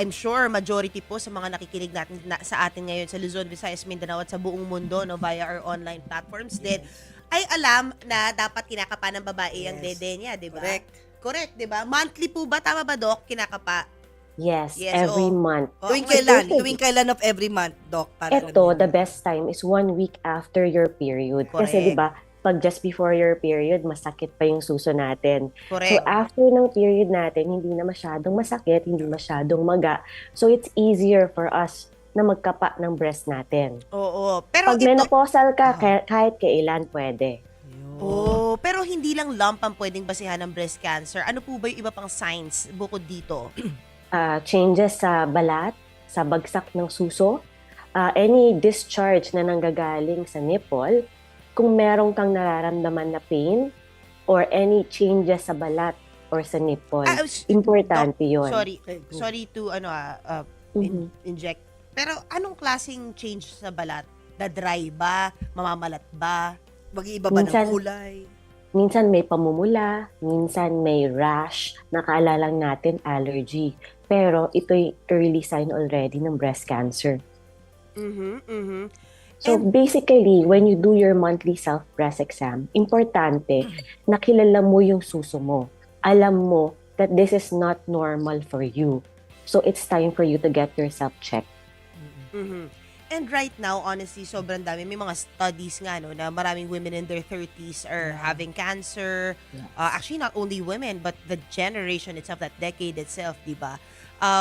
I'm sure majority po sa mga nakikinig natin sa atin ngayon sa Luzon, Visayas, Mindanao at sa buong mundo no via our online platforms din ay alam na dapat kinakapa ng babae ang Yes. dede niya, 'di ba? Correct. Correct, 'di ba? Monthly po ba tama ba, Doc? Kinakapa. Yes, Yes, every oo. month. Oo, Tuwing nga, kailan? Perfect. Tuwing kailan of every month, Doc? Para Ito, the best time is 1 week after your period. Kasi Correct. di ba, pag just before your period, masakit pa yung suso natin. So Correct. after ng period natin, hindi na masyadong masakit, hindi masyadong maga. So it's easier for us na magkapa ng breast natin. Oo. Pero Pag ito, menopausal ka, kahit kailan pwede. oh, pero hindi lang lump ang pwedeng basihan ng breast cancer. Ano po ba yung iba pang signs bukod dito? Changes sa balat, sa bagsak ng suso, any discharge na nanggagaling sa nipple, kung meron kang nararamdaman na pain, or any changes sa balat or sa nipple. Importante yun. Sorry. Okay, go. Sorry to Mhm. inject. Pero anong klaseng change sa balat? Na-dry ba? Mamamalat ba? Mag-iiba ba ng Minsan- kulay? Minsan may pamumula, minsan may rash, nakaalala lang natin allergy. Pero ito'y early sign already ng breast cancer. So basically, when you do your monthly self-breast exam, importante na kilala mo yung suso mo. Alam mo that this is not normal for you. So it's time for you to get yourself checked. And right now, honestly, sobrang dami. May mga studies nga, no, na maraming women in their 30s are having cancer. Actually, not only women, but the generation itself, that decade itself, di ba?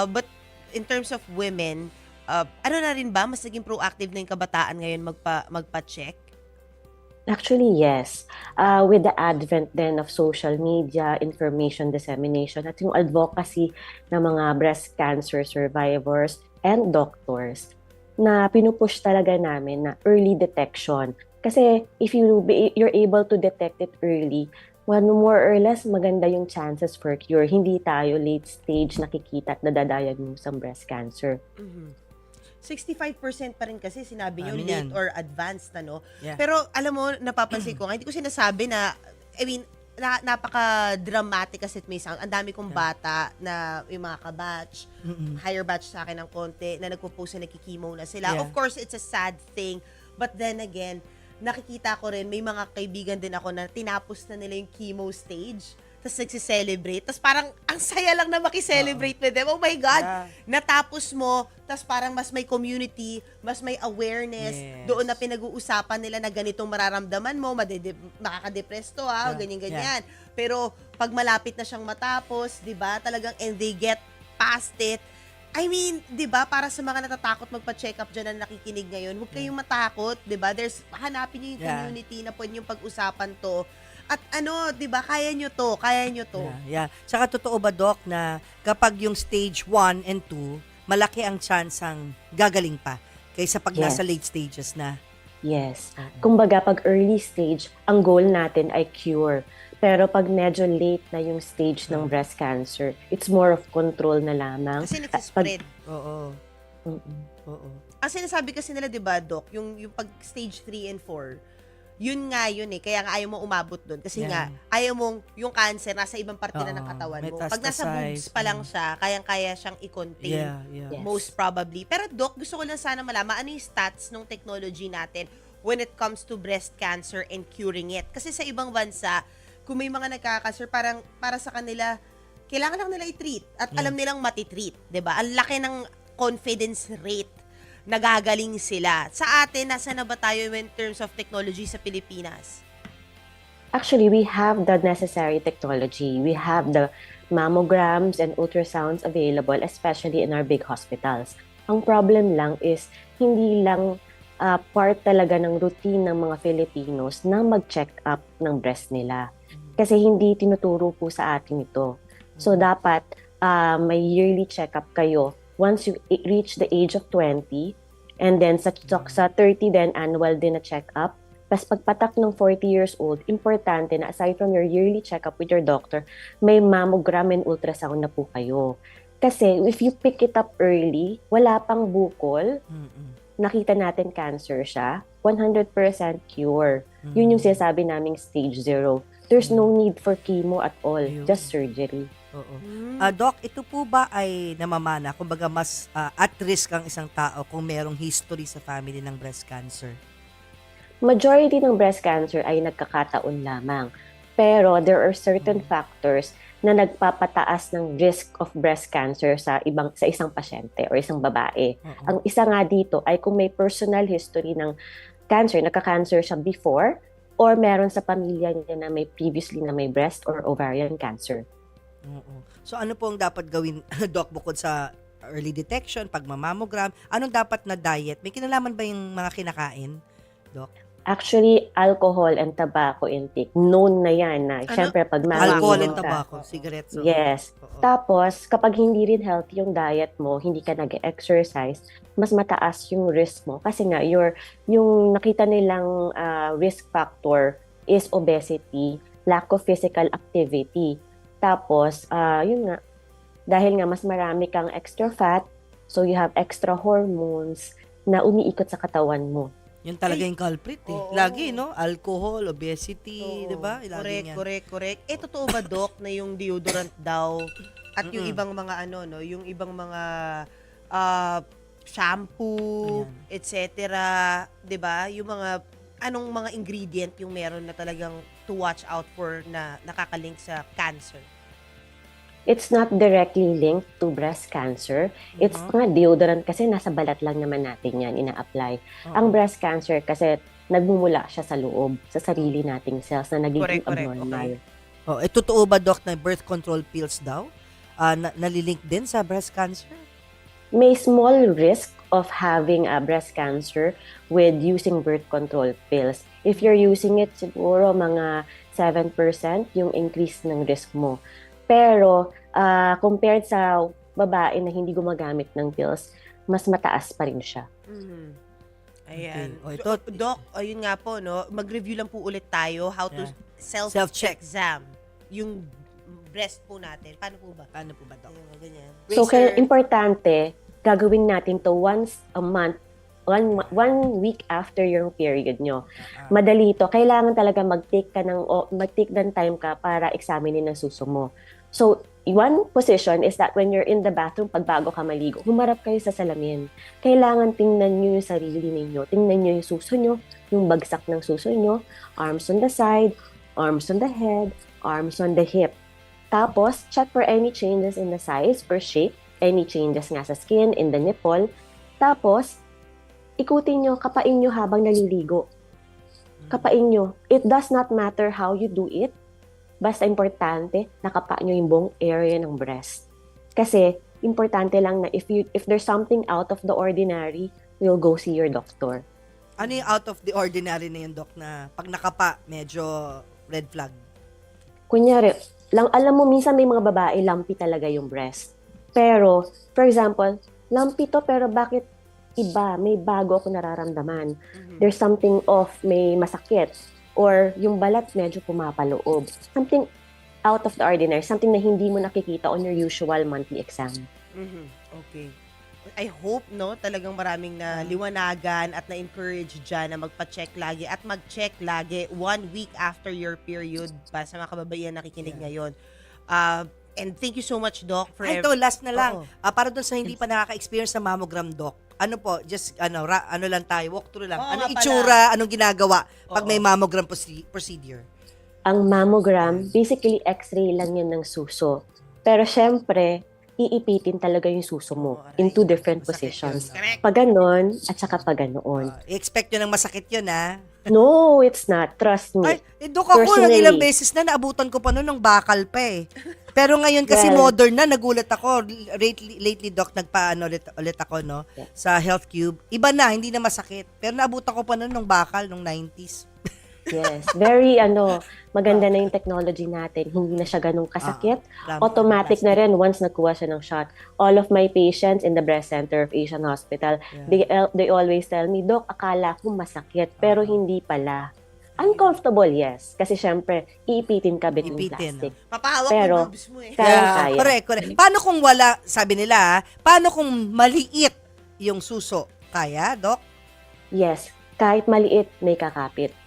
But in terms of women, ano na rin ba? Mas naging proactive na yung kabataan ngayon magpa-check? Actually, yes. With the advent then of social media, information dissemination, at yung advocacy ng mga breast cancer survivors and doctors, na pinupush talaga namin na early detection. Kasi if you're able to detect it early, more or less maganda yung chances for cure. Hindi tayo late stage nakikita at nadadiagnose ang breast cancer. 65% pa rin kasi sinabi nyo Ano late yan? or advanced na, no? Yeah. Pero alam mo, napapansin ko nga, hindi ko sinasabi na, I mean, napaka-dramatic kasi it may sound. Ang dami kong bata na yung mga kabatch, higher batch sa akin ng konti, na nagpo-post na nakikimo na sila. Yeah. Of course, it's a sad thing. But then again, nakikita ko rin, may mga kaibigan din ako na tinapos na nila yung chemo stage. Tapos nagsiselebrate. Tapos parang, ang saya lang na makiselebrate with them. Oh my God! Yeah. Natapos mo, tapos parang mas may community, mas may awareness, Yes. doon na pinag-uusapan nila na ganitong mararamdaman mo, makaka-depress to Yeah. ganyan-ganyan. Pero pag malapit na siyang matapos, 'di ba? Talagang and they get past it. I mean, 'di ba, para sa mga natatakot magpa-check up diyan na nakikinig ngayon, huwag kayong matakot, 'di ba? Hanapin niyo yung Yeah. community na pwede yung pag-usapan to. At ano, 'di ba? Kaya niyo to. Yeah. Saka totoo ba, Doc, na kapag yung stage 1 and 2, malaki ang chance ang gagaling pa kaysa pag nasa Yes. late stages na? Yes. Kumbaga, pag early stage, ang goal natin ay cure. Pero pag medyo late na yung stage ng breast cancer, it's more of control na lamang. Kasi nagsispread. Oo. Mm-mm. Oo. Ang sinasabi kasi nila, 'di ba, Doc, yung pag stage 3 and 4, yun nga yun eh. Kaya nga ayaw mo umabot doon. Kasi Yeah. nga, ayaw mong yung cancer nasa ibang parte na ng Oo, katawan mo. Pag nasa boobs metastasize. pa lang siya, kayang-kaya siyang i-contain. Yeah. Yes. Most probably. Pero Doc, gusto ko lang sana malaman, ano yung stats ng technology natin when it comes to breast cancer and curing it? Kasi sa ibang bansa, kung may mga nagkakakancer, parang para sa kanila, kailangan lang nila i-treat. At alam nilang matitreat. 'Di ba? Ang laki ng confidence rate. Nagagaling sila. Sa atin, nasa na ba tayo in terms of technology sa Pilipinas? Actually, we have the necessary technology. We have the mammograms and ultrasounds available, especially in our big hospitals. Ang problem lang is, hindi lang part talaga ng routine ng mga Filipinos na mag-check up ng breast nila. Kasi hindi tinuturo po sa atin ito. So, dapat may yearly check-up kayo once you reach the age of 20, and then sa 30 then annual din na check-up. Tapos pagpatak ng 40 years old, importante na aside from your yearly check-up with your doctor, may mammogram and ultrasound na po kayo. Kasi if you pick it up early, wala pang bukol, nakita natin cancer siya, 100% cure. Yun yung sinasabi naming stage 0. There's no need for chemo at all, Ayun. just surgery. Oo. Hmm. Doc, ito po ba ay namamana? Kumbaga, mas at risk ang isang tao kung merong history sa family ng breast cancer? Majority ng breast cancer ay nagkakataon lamang. Pero there are certain factors na nagpapataas ng risk of breast cancer sa isang pasyente or isang babae. Oo. Ang isa nga dito ay kung may personal history ng cancer, nagka-cancer siya before, or meron sa pamilya niya na may previously na may breast or ovarian cancer. Oo. So ano po ang dapat gawin, Doc, bukod sa early detection, pagmamammogram? Anong dapat na diet? May kinalaman ba yung mga kinakain, Doc? Actually, alcohol and tobacco intake, known na yan na. Ano? Syempre, pag Alcohol manginginom and ka. tobacco, cigarettes. oo. Yes. Oo. Tapos, kapag hindi rin healthy yung diet mo, hindi ka nag-exercise, mas mataas yung risk mo. Kasi nga, yung nakita nilang risk factor is obesity, lack of physical activity. Tapos, yun nga, dahil nga mas marami kang extra fat, so you have extra hormones na umiikot sa katawan mo. Yun talaga yung culprit eh. Oo. Lagi, no? Alcohol, obesity, Oo. di ba? Lagi yan. Correct. Totoo ba, Doc, na yung deodorant daw at yung Mm-mm. ibang mga yung ibang mga ah, shampoo, Ayan. etc., 'di ba? Yung mga anong mga ingredient yung meron na talagang to watch out for na nakakalink sa cancer. It's not directly linked to breast cancer. It's nga deodorant kasi nasa balat lang naman natin yan ina-apply. Oo. Ang breast cancer kasi nagmumula siya sa loob, sa sarili nating cells na nagiging Correct, abnormal. Oh, totoo ba, Doc, na birth control pills daw? Nalilink din sa breast cancer? May small risk of having a breast cancer with using birth control pills. If you're using it, siguro mga 7% yung increase ng risk mo. Pero compared sa babae na hindi gumagamit ng pills, mas mataas pa rin siya. Mhm. Ayan. Okay. O, ito- Doc, ayun nga po, no? Mag-review lang po ulit tayo how to Yeah. self-check exam yung breast po natin. Paano po ba? Ano po ba, Doc? Ayun, ganyan. So, kaya importante, gagawin natin to once a month, one week after yung period nyo. Madali to. Kailangan talaga mag-take ng time ka para examinin ang suso mo. So, one position is that when you're in the bathroom, pag bago ka maligo, humarap kayo sa salamin. Kailangan tingnan nyo yung sarili ninyo. Tingnan nyo yung suso nyo, yung bagsak ng suso nyo, arms on the side, arms on the head, arms on the hip. Tapos, check for any changes in the size or shape, any changes nga sa skin, in the nipple. Tapos, ikutin nyo, kapain nyo habang naliligo. Kapain nyo. It does not matter how you do it. Basta importante, nakapa nyo yung buong area ng breast. Kasi, importante lang na if there's something out of the ordinary, you'll go see your doctor. Ano yung out of the ordinary na yun, Doc, na pag nakapa, medyo red flag? Kunyari, alam mo, minsan may mga babae, lumpy talaga yung breast. Pero, for example, lumpy to, pero bakit iba? May bago ako nararamdaman. There's something off, may masakit. Or yung balat medyo pumapaloob. Something out of the ordinary, something na hindi mo nakikita on your usual monthly exam. Mhm. Okay. I hope, no, talagang maraming na liwanagan at na-encourage dyan na magpa-check lagi at mag-check lagi 1 week after your period para sa mga kababaihan nakikinig ngayon. And thank you so much, Doc, for Ito, last na lang. Oo. Para doon sa hindi pa nakaka-experience sa mammogram, Doc, ano po, just ano lang tayo, walkthrough lang. Oo Ano nga pala. itsura, anong ginagawa pag Oo. may mammogram procedure? Ang mammogram, basically x-ray lang yan ng suso. Pero syempre, iipitin talaga yung suso mo Oo, in two different Masakit positions. yun. Correct. Pag ganon, at saka pag ganoon. I-expect nyo ng masakit yun, ha? No, it's not. Trust me. Ay, Doc, ako ng Personally. ilang beses na naabutan ko pa noon ng bakal pa eh. Pero ngayon kasi Well, modern na, nagulat ako. Lately, Doc, nagpaano ulit ako, no? Yeah. Sa Health Cube. Iba na, hindi na masakit. Pero naabutan ko pa noon ng bakal, nung 90s. Yes. Very, maganda na yung technology natin. Hindi na siya ganun kasakit. Automatic na rin once nakuha siya ng shot. All of my patients in the breast center of Asian Hospital, they always tell me, Doc, akala ko masakit, pero hindi pala. Uncomfortable, yes. Kasi syempre, iipitin ka between plastic. Papahawak Pero, mo boobs mo eh. kaya. Correct. Paano kung wala, sabi nila, paano kung maliit yung suso? Kaya, Doc? Yes. Kahit maliit, may kakapit.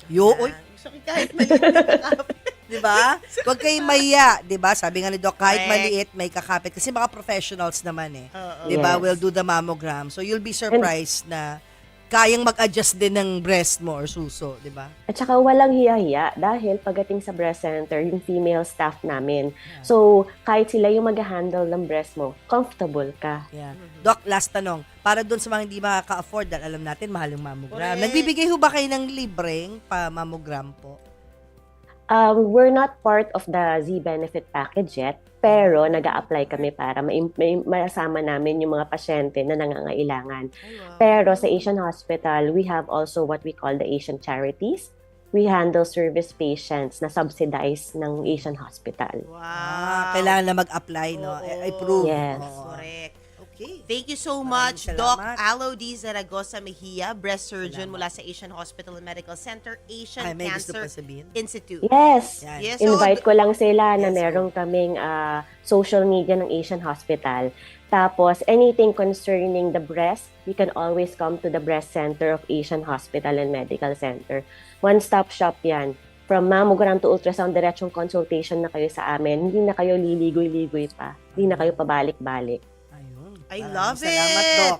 Uy, Gusto ko kahit maliit na kakapit. Di ba? Huwag kayong mahiya, di ba? Sabi nga ni Doc, kahit Correct. maliit, may kakapit. Kasi mga professionals naman eh. Oo. Di ba? Yes. Will do the mammogram. So, you'll be surprised na kayang mag-adjust din ng breast mo or suso, di ba? At saka walang hiya-hiya dahil pagdating sa breast center, yung female staff namin. So, kahit sila yung mag-handle ng breast mo, comfortable ka. Yeah. Doc, last tanong. Para doon sa mga hindi makaka-afford, dahil alam natin, mahal yung mammogram. Correct. Nagbibigay ho ba kayo ng libreng pa-mammogram po? We're not part of the Z-Benefit package yet, pero nag-a-apply kami para masama namin yung mga pasyente na nangangailangan. Pero sa Asian Hospital, we have also what we call the Asian Charities. We handle service patients na subsidized ng Asian Hospital. Wow. Kailangan na mag-apply, no? Oo. I-prove. Yes. Oo. Correct. Okay. Thank you so Maraming much, Doc salamat. Alo D. Zaragoza Mejia, breast surgeon Salamat. mula sa Asian Hospital and Medical Center, Asian Ay, may gusto Cancer pa sabihin? Institute. Yes! Yan. Yes, so, Invite ko lang sila na Yes, meron kaming social media ng Asian Hospital. Tapos, anything concerning the breast, you can always come to the breast center of Asian Hospital and Medical Center. One-stop shop yan. From mammogram to ultrasound, diretsong consultation na kayo sa amin. Hindi na kayo liligoy-ligoy pa. Hindi na kayo pabalik-balik. Ayun. I Maraming love salamat, it. Doc.